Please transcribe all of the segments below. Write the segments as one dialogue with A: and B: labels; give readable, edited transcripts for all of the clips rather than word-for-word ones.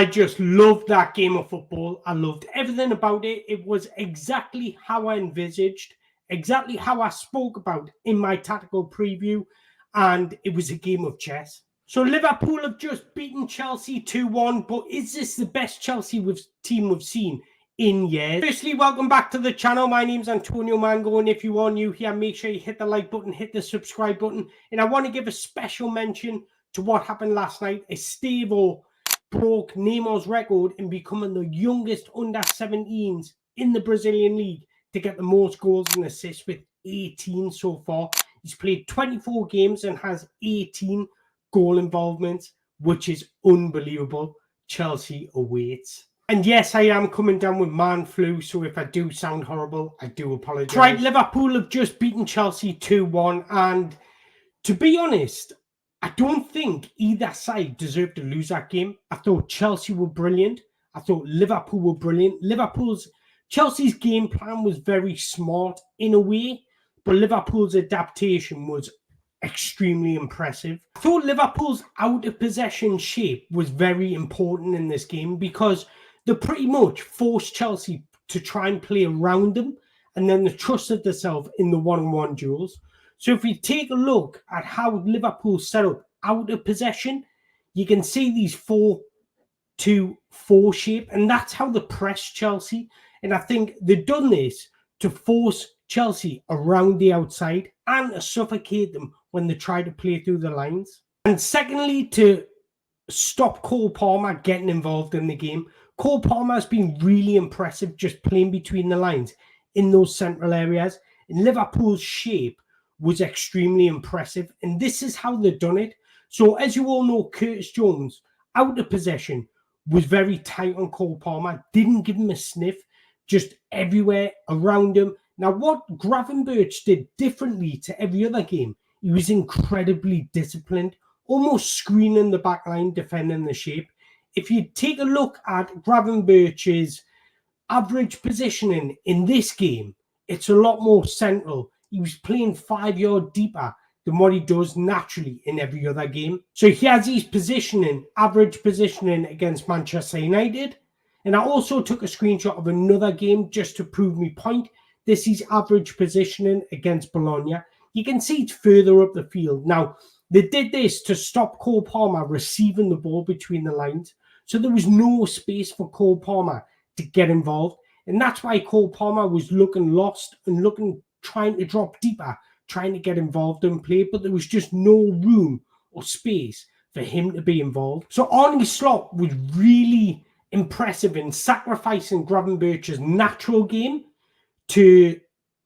A: I just loved that game of football. I loved everything about it. It was exactly how I envisaged, exactly how I spoke about in my tactical preview, and it was a game of chess. So Liverpool have just beaten Chelsea 2-1, but is this the best Chelsea team we've seen in years? Firstly, welcome back to the channel. My name's Antonio Mango, and if you are new here, make sure you hit the like button, hit the subscribe button, and I want to give a special mention to what happened last night. Estevao broke Neymar's record in becoming the youngest under-17s in the Brazilian league to get the most goals and assists with 18 so far. He's played 24 games and has 18 goal involvements, which is unbelievable. Chelsea awaits. And yes, I am coming down with man flu, so if I do sound horrible, I do apologise. Right, Liverpool have just beaten Chelsea 2-1, and to be honest, I don't think either side deserved to lose that game. I thought Chelsea were brilliant. I thought Liverpool were brilliant. Chelsea's game plan was very smart in a way, but Liverpool's adaptation was extremely impressive. I thought Liverpool's out of possession shape was very important in this game because they pretty much forced Chelsea to try and play around them, and then they trusted themselves in the one-on-one duels. So if we take a look at how Liverpool set up out of possession, you can see these 4-2-4 shape, and that's how they press Chelsea. And I think they've done this to force Chelsea around the outside and to suffocate them when they try to play through the lines. And secondly, to stop Cole Palmer getting involved in the game. Cole Palmer has been really impressive just playing between the lines in those central areas. And Liverpool's shape was extremely impressive. And this is how they've done it. So as you all know, Curtis Jones, out of possession, was very tight on Cole Palmer. Didn't give him a sniff, just everywhere around him. Now, what Gravenberch did differently to every other game, he was incredibly disciplined, almost screening the back line, defending the shape. If you take a look at Gravenberch's average positioning in this game, it's a lot more central. He was playing 5 yards deeper than what he does naturally in every other game. So he has his positioning, average positioning against Manchester United. And I also took a screenshot of another game just to prove my point. This is average positioning against Bologna. You can see it's further up the field. Now, they did this to stop Cole Palmer receiving the ball between the lines. So there was no space for Cole Palmer to get involved. And that's why Cole Palmer was looking lost and trying to drop deeper, trying to get involved in play. But there was just no room or space for him to be involved. So Arne Slot was really impressive in sacrificing Gravenberch's natural game to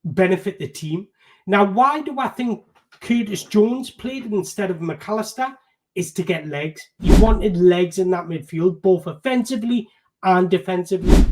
A: benefit the team. Now, why do I think Curtis Jones played instead of McAllister? Is to get legs. He wanted legs in that midfield, both offensively and defensively.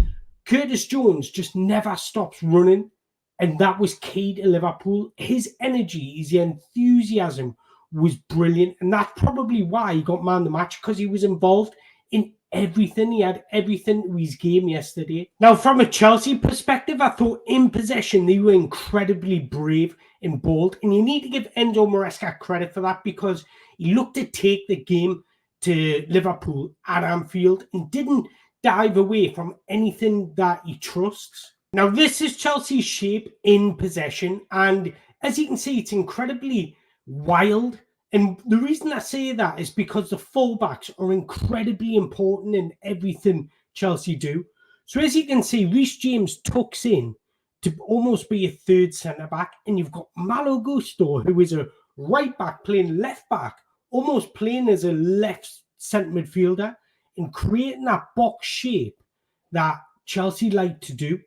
A: Curtis Jones just never stops running, and that was key to Liverpool. His energy, his enthusiasm was brilliant, and that's probably why he got man of the match, because he was involved in everything. He had everything to his game yesterday. Now, from a Chelsea perspective, I thought in possession they were incredibly brave and bold, and you need to give Enzo Maresca credit for that because he looked to take the game to Liverpool at Anfield and didn't dive away from anything that he trusts. Now, this is Chelsea's shape in possession, and as you can see, it's incredibly wild. And the reason I say that is because the fullbacks are incredibly important in everything Chelsea do. So as you can see, Reece James tucks in to almost be a third centre-back, and you've got Malo Gusto, who is a right-back playing left-back, almost playing as a left centre midfielder, and creating that box shape that Chelsea like to do.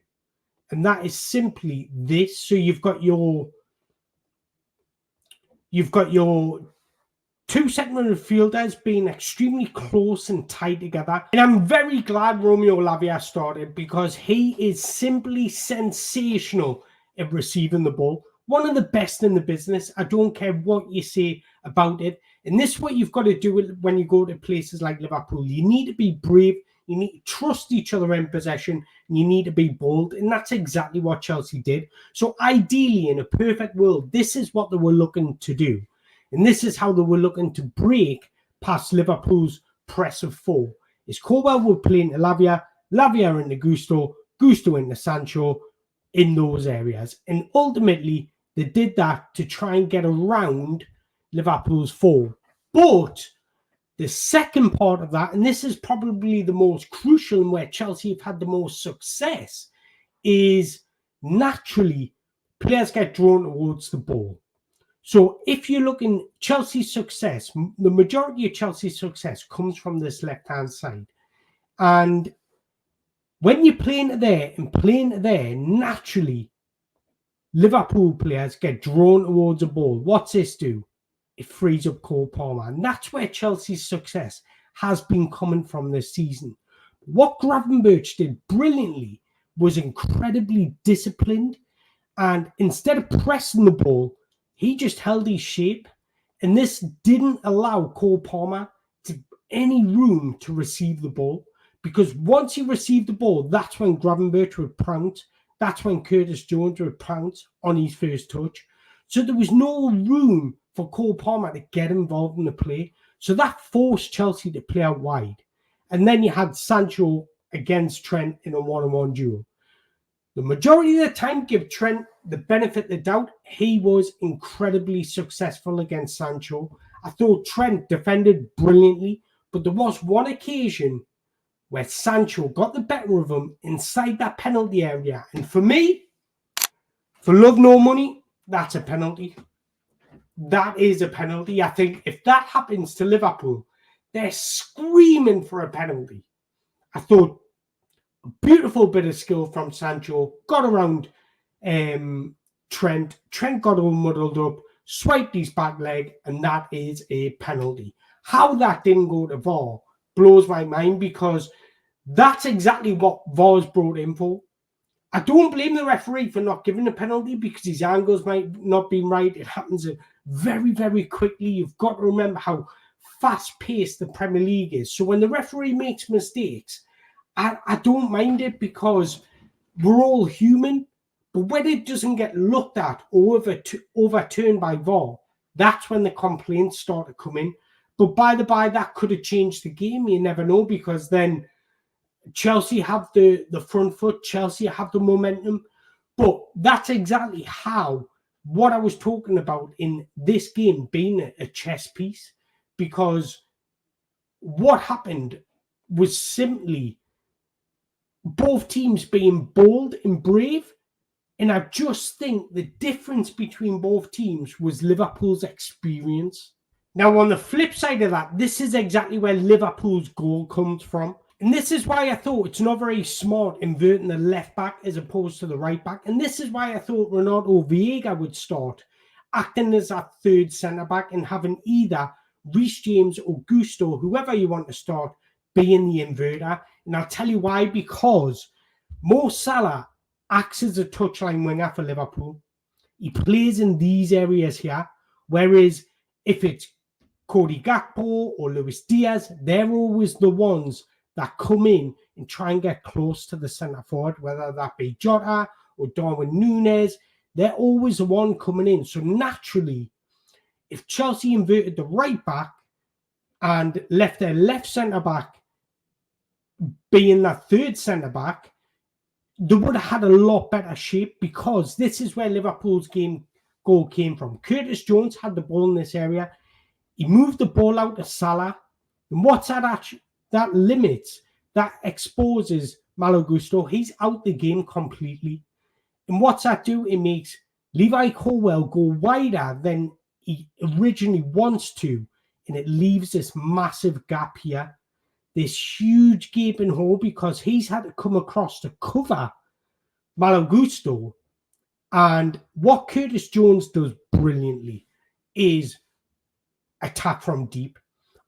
A: And that is simply this. So you've got your two centre midfielders being extremely close and tight together. And I'm very glad Romeo Lavia started because he is simply sensational at receiving the ball. One of the best in the business. I don't care what you say about it. And this is what you've got to do when you go to places like Liverpool. You need to be brave. You need to trust each other in possession. And you need to be bold. And that's exactly what Chelsea did. So ideally, in a perfect world, this is what they were looking to do. And this is how they were looking to break past Liverpool's press of 4. is Colwell would play into Lavia, Lavia into Gusto, Gusto into Sancho in those areas. And ultimately, they did that to try and get around Liverpool's fall. But the second part of that, and this is probably the most crucial and where Chelsea have had the most success, is naturally players get drawn towards the ball. So if you're looking Chelsea's success, the majority of Chelsea's success comes from this left-hand side. And when you're playing there and playing there, naturally, Liverpool players get drawn towards the ball. What's this do? It frees up Cole Palmer. And that's where Chelsea's success has been coming from this season. What Gravenberch did brilliantly was incredibly disciplined. And instead of pressing the ball, he just held his shape. And this didn't allow Cole Palmer to any room to receive the ball. Because once he received the ball, that's when Gravenberch would pounce. That's when Curtis Jones would pounce on his first touch. So there was no room for Cole Palmer to get involved in the play. So that forced Chelsea to play out wide. And then you had Sancho against Trent in a one-on-one duel. The majority of the time, give Trent the benefit of the doubt. He was incredibly successful against Sancho. I thought Trent defended brilliantly, but there was one occasion where Sancho got the better of him inside that penalty area. And for me, for love nor money, that's a penalty. That is a penalty. I think if that happens to Liverpool, they're screaming for a penalty. I thought a beautiful bit of skill from Sancho, got around Trent. Trent got all muddled up, swiped his back leg, and that is a penalty. How that didn't go to VAR blows my mind, because that's exactly what VAR's brought in for. I don't blame the referee for not giving a penalty, because his angles might not be right. It happens very, very quickly. You've got to remember how fast-paced the Premier League is. So when the referee makes mistakes, I don't mind it, because we're all human. But when it doesn't get looked at or overturned by VAR, that's when the complaints start to come in. But by the by, that could have changed the game. You never know, because then Chelsea have the front foot. Chelsea have the momentum. But that's exactly how what I was talking about in this game being a chess piece, because what happened was simply both teams being bold and brave. And I just think the difference between both teams was Liverpool's experience. Now, on the flip side of that, this is exactly where Liverpool's goal comes from. And this is why I thought it's not very smart inverting the left back as opposed to the right back. And this is why I thought Renato Vieira would start acting as that third centre-back and having either Reece James or Gusto, whoever you want to start, being the inverter. And I'll tell you why. Because Mo Salah acts as a touchline winger for Liverpool. He plays in these areas here. Whereas if it's Cody Gakpo or Luis Diaz, they're always the ones that come in and try and get close to the centre forward, whether that be Jota or Darwin Núñez. They're always the one coming in. So naturally, if Chelsea inverted the right back and left their left centre back being that third centre back, they would have had a lot better shape, because this is where Liverpool's goal came from. Curtis Jones had the ball in this area. He moved the ball out to Salah. And what's that actually? That limits, that exposes Malo Gusto. He's out the game completely. And what's that do? It makes Levi Colwell go wider than he originally wants to. And it leaves this massive gap here. This huge gaping hole, because he's had to come across to cover Malo Gusto. And what Curtis Jones does brilliantly is attack from deep.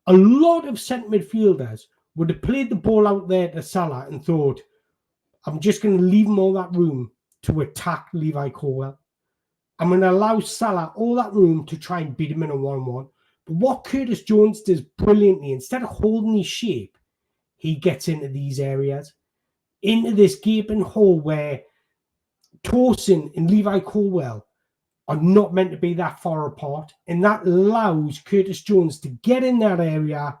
A: A lot of centre midfielders would have played the ball out there to Salah and thought, I'm just going to leave him all that room to attack Levi Colwell. I'm going to allow Salah all that room to try and beat him in a 1-1. But what Curtis Jones does brilliantly, instead of holding his shape, he gets into these areas, into this gaping hole where Torsen and Levi Colwell are not meant to be that far apart. And that allows Curtis Jones to get in that area,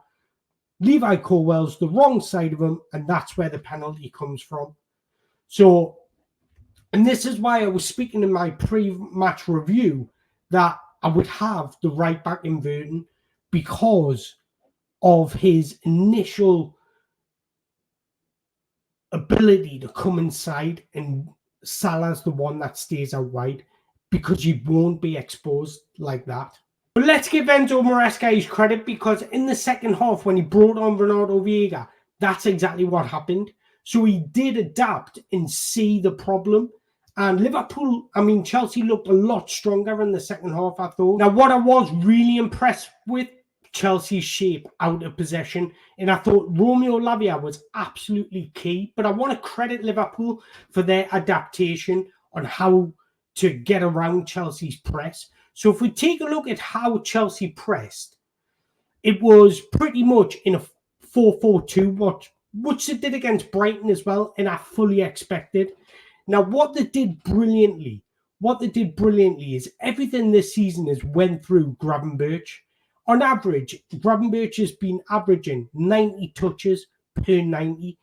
A: Levi Colwell's the wrong side of him, and that's where the penalty comes from. So, and this is why I was speaking in my pre-match review that I would have the right back inverting because of his initial ability to come inside, and Salah's the one that stays out wide because you won't be exposed like that. But let's give Enzo Maresca his credit, because in the second half, when he brought on Renato Vieira, that's exactly what happened. So he did adapt and see the problem. And Chelsea looked a lot stronger in the second half, I thought. Now, what I was really impressed with, Chelsea's shape out of possession, and I thought Romeo Lavia was absolutely key. But I want to credit Liverpool for their adaptation on how to get around Chelsea's press. So if we take a look at how Chelsea pressed, it was pretty much in a 4-4-2, which they did against Brighton as well, and I fully expected. Now, what they did brilliantly is everything this season has went through Gravenberch. On average, Gravenberch has been averaging 90 touches per 90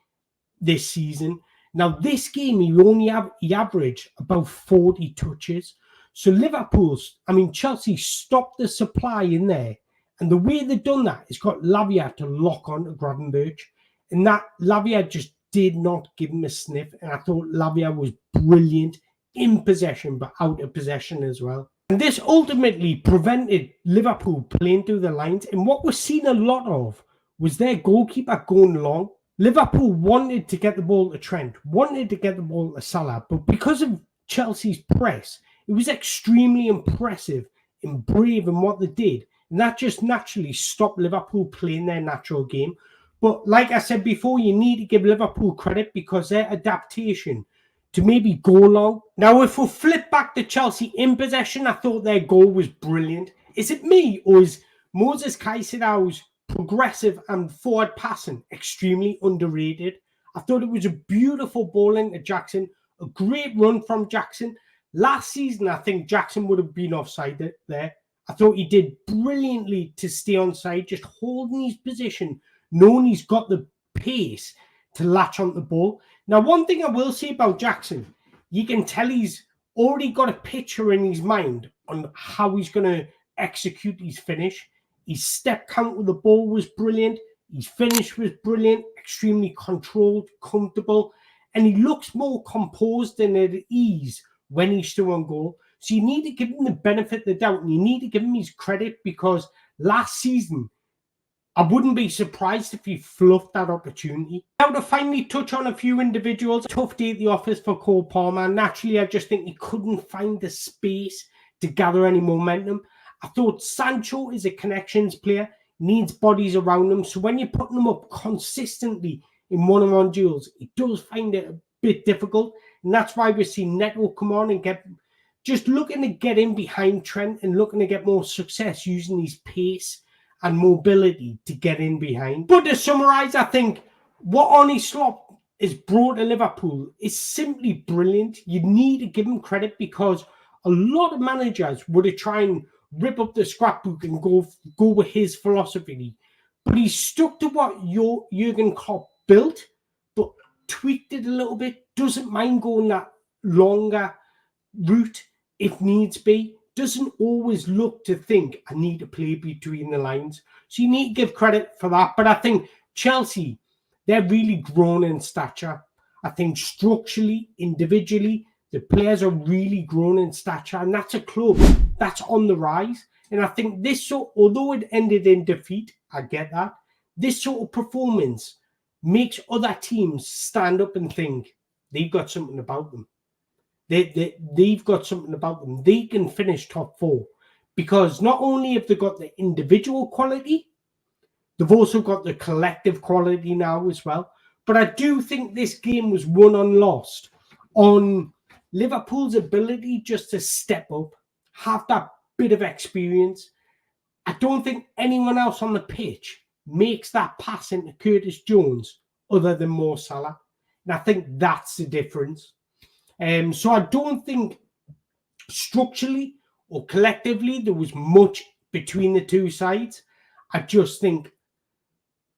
A: this season. Now, this game, he averaged about 40 touches. So Chelsea stopped the supply in there. And the way they've done that is got Lavia to lock on to Gravenberch. And that Lavia just did not give him a sniff. And I thought Lavia was brilliant in possession, but out of possession as well. And this ultimately prevented Liverpool playing through the lines. And what we're seeing a lot of was their goalkeeper going long. Liverpool wanted to get the ball to Trent, wanted to get the ball to Salah, but because of Chelsea's press, it was extremely impressive and brave in what they did. And that just naturally stopped Liverpool playing their natural game. But like I said before, you need to give Liverpool credit because their adaptation to maybe go long. Now, if we flip back to Chelsea in possession, I thought their goal was brilliant. Is it me, or is Moses Caicedo's progressive and forward passing extremely underrated? I thought it was a beautiful ball into Jackson, a great run from Jackson. Last season, I think Jackson would have been offside there. I thought he did brilliantly to stay onside, just holding his position, knowing he's got the pace to latch on the ball. Now, one thing I will say about Jackson, you can tell he's already got a picture in his mind on how he's going to execute his finish. His step count with the ball was brilliant. His finish was brilliant, extremely controlled, comfortable, and he looks more composed and at ease when he's still on goal. So you need to give him the benefit of the doubt, and you need to give him his credit, because last season, I wouldn't be surprised if he fluffed that opportunity. Now, to finally touch on a few individuals, tough day at the office for Cole Palmer. Naturally, I just think he couldn't find the space to gather any momentum. I thought Sancho is a connections player, needs bodies around him. So when you're putting him up consistently in one-on-one duels, he does find it a bit difficult. And that's why we're seeing Neto come on and just looking to get in behind Trent and looking to get more success using his pace and mobility to get in behind. But to summarise, I think what Arne Slot has brought to Liverpool is simply brilliant. You need to give him credit, because a lot of managers would have tried and rip up the scrapbook and go with his philosophy. But he stuck to what Jurgen Klopp built, but tweaked it a little bit. Doesn't mind going that longer route if needs be. Doesn't always look to think, I need to play between the lines. So you need to give credit for that. But I think Chelsea, they're really grown in stature. I think structurally, individually, the players are really grown in stature. And that's a club that's on the rise. And I think although it ended in defeat, I get that. This sort of performance makes other teams stand up and think they've got something about them. They've got something about them. They can finish top four, because not only have they got the individual quality, they've also got the collective quality now as well. But I do think this game was won and lost on Liverpool's ability just to step up, have that bit of experience. I don't think anyone else on the pitch makes that pass into Curtis Jones other than Mo Salah. And I think that's the difference. So I don't think structurally or collectively there was much between the two sides. I just think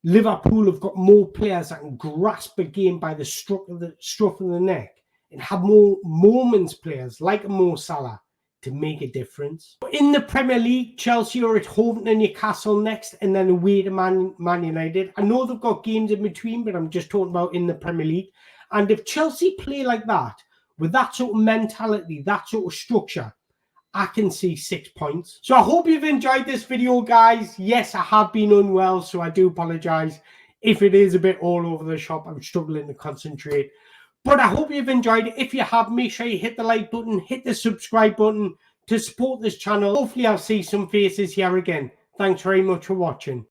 A: Liverpool have got more players that can grasp a game by the scruff of the neck and have more moments players like Mo Salah to make a difference. But in the Premier League, Chelsea are at home to Newcastle next and then away to Man United. I know they've got games in between, but I'm just talking about in the Premier League. And if Chelsea play like that, with that sort of mentality, that sort of structure, I can see 6 points. So I hope you've enjoyed this video, guys. Yes, I have been unwell, so I do apologize if it is a bit all over the shop. I'm struggling to concentrate. But I hope you've enjoyed it. If you have, make sure you hit the like button, hit the subscribe button to support this channel. Hopefully I'll see some faces here again. Thanks very much for watching.